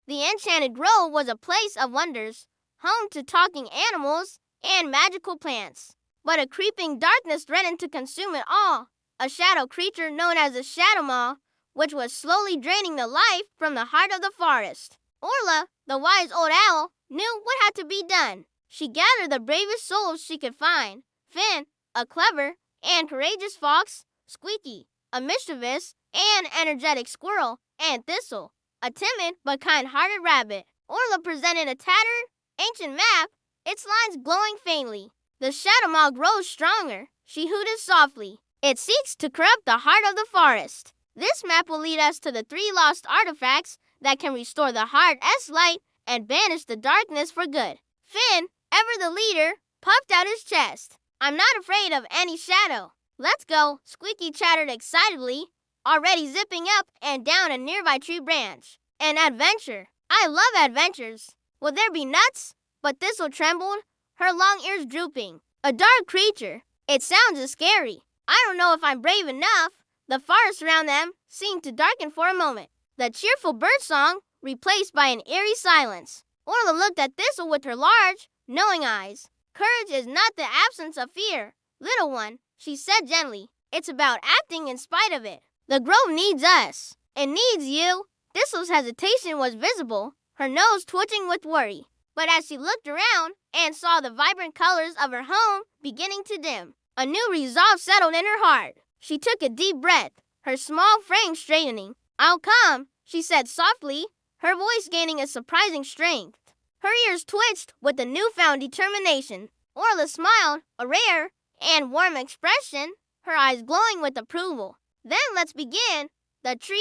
The enchanted grove was a place of wonders, home to talking animals and magical plants. But a creeping darkness threatened to consume it all. A shadow creature known as the Shadow Maw, which was slowly draining the life from the heart of the forest. Orla, the wise old owl, knew what had to be done. She gathered the bravest souls she could find. Finn, a clever and courageous fox, Squeaky, a mischievous and energetic squirrel, and Thistle, a timid but kind-hearted rabbit. Orla presented a tattered, ancient map, its lines glowing faintly. The Shadow Maw grows stronger. She hooted softly. It seeks to corrupt the heart of the forest. This map will lead us to the 3 lost artifacts that can restore the heart's light and banish the darkness for good. Finn, ever the leader, puffed out his chest. I'm not afraid of any shadow. Let's go, Squeaky chattered excitedly, already zipping up and down a nearby tree branch. An adventure. I love adventures. Will there be nuts? But Thistle trembled, her long ears drooping. A dark creature. It sounds scary. I don't know if I'm brave enough. The forest around them seemed to darken for a moment. The cheerful birdsong replaced by an eerie silence. Orla looked at Thistle with her large, knowing eyes. Courage is not the absence of fear, little one, she said gently. It's about acting in spite of it. The grove needs us. It needs you. Thistle's hesitation was visible, her nose twitching with worry. But as she looked around and saw the vibrant colors of her home beginning to dim, a new resolve settled in her heart. She took a deep breath, her small frame straightening. I'll come, she said softly, her voice gaining a surprising strength. Her ears twitched with a newfound determination. Orla smiled, a rare and warm expression, her eyes glowing with approval. Then let's begin. The trio,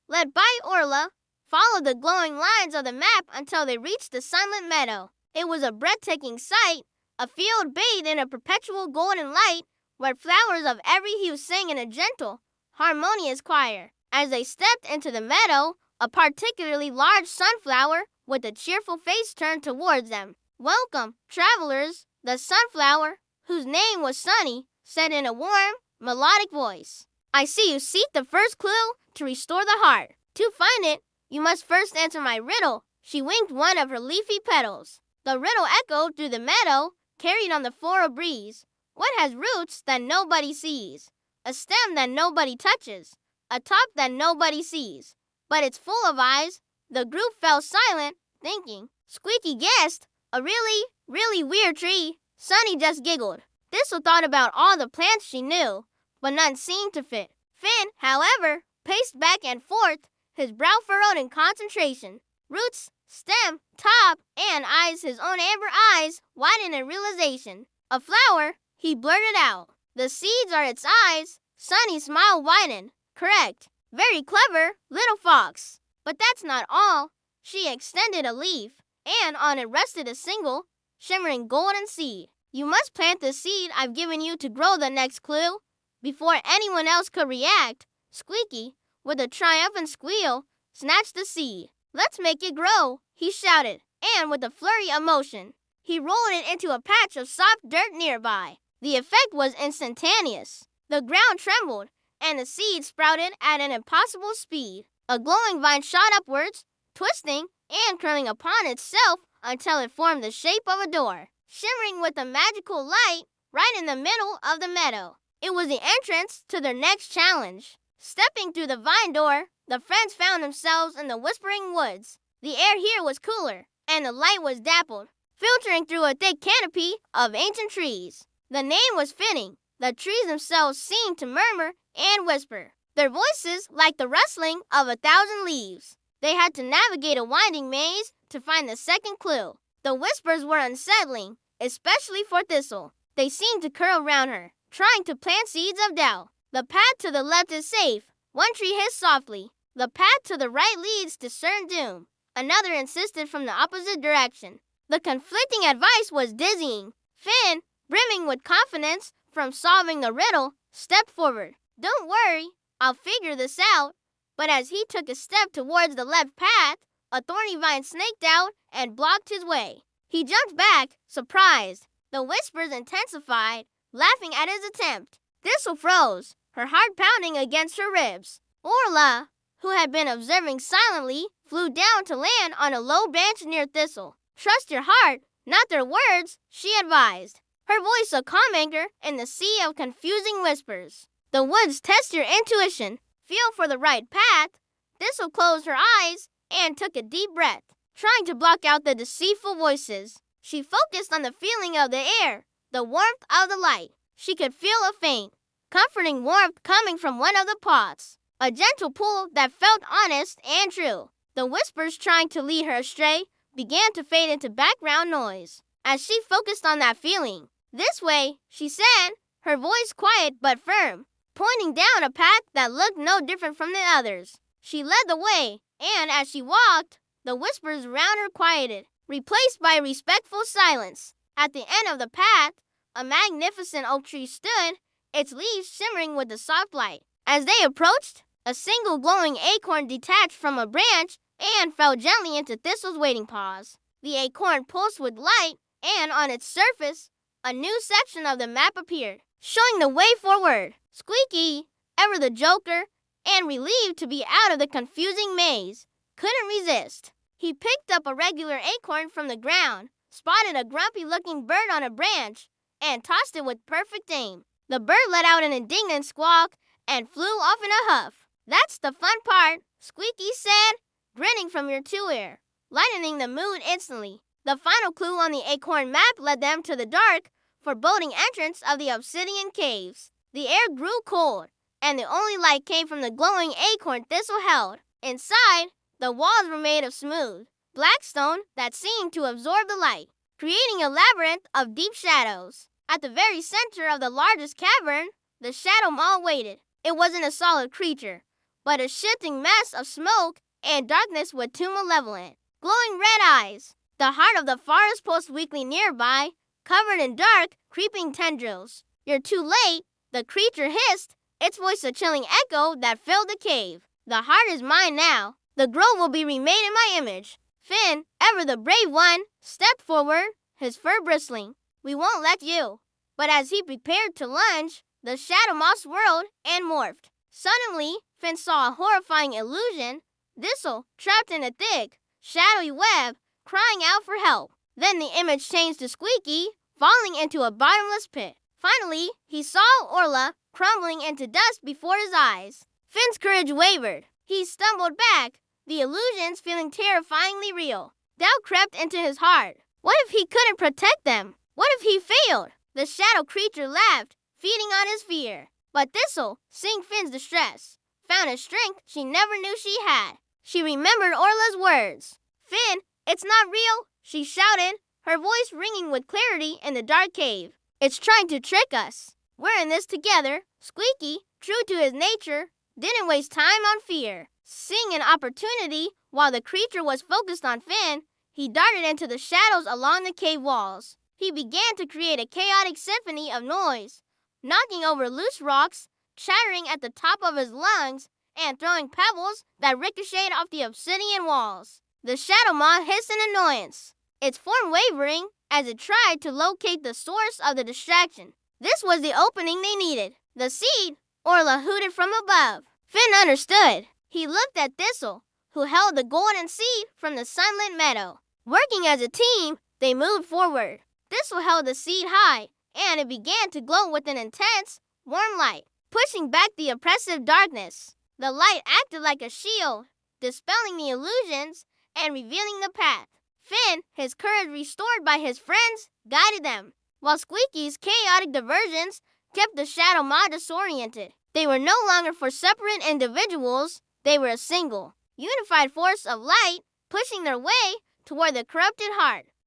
led by Orla, followed the glowing lines of the map until they reached the sunlit meadow. It was a breathtaking sight, a field bathed in a perpetual golden light where flowers of every hue sang in a gentle, harmonious choir. As they stepped into the meadow, a particularly large sunflower with a cheerful face turned towards them. Welcome, travelers, the sunflower, whose name was Sunny, said in a warm, melodic voice. I see you seek the first clue to restore the heart. To find it, you must first answer my riddle. She winked one of her leafy petals. The riddle echoed through the meadow, carried on the floral breeze. What has roots that nobody sees? A stem that nobody touches? A top that nobody sees? But it's full of eyes. The group fell silent, thinking. Squeaky guessed, a really, really weird tree. Sunny just giggled. Thistle thought about all the plants she knew, but none seemed to fit. Finn, however, paced back and forth, his brow furrowed in concentration. Roots, stem, top, and eyes, his own amber eyes, widened in realization. A flower, he blurted out. The seeds are its eyes. Sunny's smile widened. Correct. Very clever, little fox. But that's not all. She extended a leaf, and on it rested a single, shimmering golden seed. You must plant the seed I've given you to grow the next clue. Before anyone else could react, Squeaky, with a triumphant squeal, snatched the seed. Let's make it grow, he shouted, and with a flurry of motion, he rolled it into a patch of soft dirt nearby. The effect was instantaneous. The ground trembled, and the seed sprouted at an impossible speed. A glowing vine shot upwards, twisting and curling upon itself until it formed the shape of a door, shimmering with a magical light right in the middle of the meadow. It was the entrance to their next challenge. Stepping through the vine door, the friends found themselves in the whispering woods. The air here was cooler, and the light was dappled, filtering through a thick canopy of ancient trees. The name was fitting. The trees themselves seemed to murmur and whisper, their voices like the rustling of 1,000 leaves. They had to navigate a winding maze to find the second clue. The whispers were unsettling, especially for Thistle. They seemed to curl around her, trying to plant seeds of doubt. The path to the left is safe, one tree hissed softly. The path to the right leads to certain doom, another insisted from the opposite direction. The conflicting advice was dizzying. Finn, brimming with confidence from solving the riddle, stepped forward. Don't worry, I'll figure this out. But as he took a step towards the left path, a thorny vine snaked out and blocked his way. He jumped back, surprised. The whispers intensified, laughing at his attempt. Thistle froze, her heart pounding against her ribs. Orla, who had been observing silently, flew down to land on a low branch near Thistle. "Trust your heart, not their words," she advised, her voice a calm anchor in the sea of confusing whispers. The woods test your intuition. Feel for the right path. Thistle closed her eyes and took a deep breath, trying to block out the deceitful voices. She focused on the feeling of the air, the warmth of the light. She could feel a faint, comforting warmth coming from one of the pots, a gentle pull that felt honest and true. The whispers trying to lead her astray began to fade into background noise as she focused on that feeling. "This way," she said, her voice quiet but firm, pointing down a path that looked no different from the others. She led the way, and as she walked, the whispers around her quieted, replaced by respectful silence. At the end of the path, a magnificent oak tree stood, its leaves shimmering with the soft light. As they approached, a single glowing acorn detached from a branch and fell gently into Thistle's waiting paws. The acorn pulsed with light, and on its surface, a new section of the map appeared, showing the way forward. Squeaky, ever the joker, and relieved to be out of the confusing maze, couldn't resist. He picked up a regular acorn from the ground, spotted a grumpy-looking bird on a branch, and tossed it with perfect aim. The bird let out an indignant squawk and flew off in a huff. "That's the fun part," Squeaky said, grinning from ear to ear, lightening the mood instantly. The final clue on the acorn map led them to the dark, foreboding entrance of the obsidian caves. The air grew cold, and the only light came from the glowing acorn Thistle held. Inside, the walls were made of smooth, black stone that seemed to absorb the light, creating a labyrinth of deep shadows. At the very center of the largest cavern, the shadow maw waited. It wasn't a solid creature, but a shifting mess of smoke and darkness with two malevolent, glowing red eyes. The heart of the forest pulsed weakly nearby, covered in dark, creeping tendrils. "You're too late," the creature hissed, its voice a chilling echo that filled the cave. "The heart is mine now. The grove will be remade in my image." Finn, ever the brave one, stepped forward, his fur bristling. "We won't let you." But as he prepared to lunge, the shadow maw swirled and morphed. Suddenly, Finn saw a horrifying illusion. Thistle, trapped in a thick, shadowy web, crying out for help. Then the image changed to Squeaky, falling into a bottomless pit. Finally, he saw Orla crumbling into dust before his eyes. Finn's courage wavered. He stumbled back, the illusions feeling terrifyingly real. Doubt crept into his heart. What if he couldn't protect them? What if he failed? The shadow creature laughed, feeding on his fear. But Thistle, seeing Finn's distress, found a strength she never knew she had. She remembered Orla's words. "Finn, it's not real," she shouted, her voice ringing with clarity in the dark cave. "It's trying to trick us. We're in this together." Squeaky, true to his nature, didn't waste time on fear. Seeing an opportunity, while the creature was focused on Finn, he darted into the shadows along the cave walls. He began to create a chaotic symphony of noise, knocking over loose rocks, chattering at the top of his lungs, and throwing pebbles that ricocheted off the obsidian walls. The shadow maw hissed in annoyance, its form wavering as it tried to locate the source of the distraction. This was the opening they needed. "The seed," Orla hooted from above. Finn understood. He looked at Thistle, who held the golden seed from the sunlit meadow. Working as a team, they moved forward. Thistle held the seed high, and it began to glow with an intense, warm light, pushing back the oppressive darkness. The light acted like a shield, dispelling the illusions and revealing the path. Finn, his courage restored by his friends, guided them, while Squeaky's chaotic diversions kept the shadow maw disoriented. They were no longer for separate individuals, they were a single, unified force of light, pushing their way toward the corrupted heart.